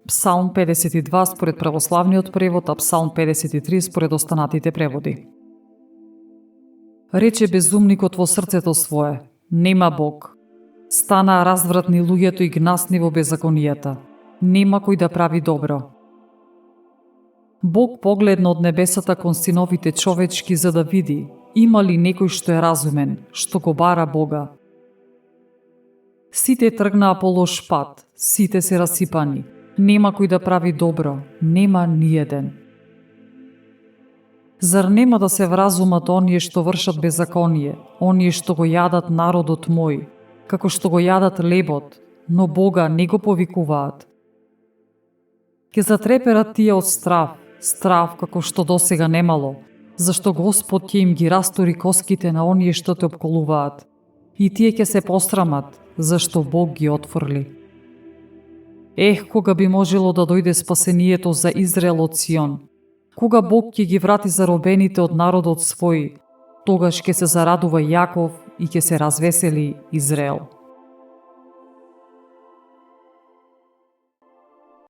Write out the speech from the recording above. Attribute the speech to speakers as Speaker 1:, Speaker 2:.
Speaker 1: Псалм 52 според православниот превод, а Псалм 53 според останатите преводи. Рече безумникот во срцето свое: нема Бог. Станаа развратни луѓето и гнасни во беззаконијата. Нема кој да прави добро. Бог погледна од небесата кон синовите човечки за да види има ли некој што е разумен, што го бара Бога. Сите тргнаа по лош пат, сите се расипани. Нема кој да прави добро, нема ниеден. Зар нема да се вразумат оние што вршат беззаконие, оние што го јадат народот мој, како што го јадат лебот, но Бога не го повикуваат? Ке затреперат тие од страв, страв како што досега немало, зашто Господ ќе им ги растори коските на оние што те опколуваат. И тие ќе се посрамат, зашто Бог ги отфрли. Ех, кога би можело да дојде спасението за Израел од Сион, кога Бог ќе ги врати заробените од народот свој, тогаш ќе се зарадува Јаков и ќе се развесели Израел.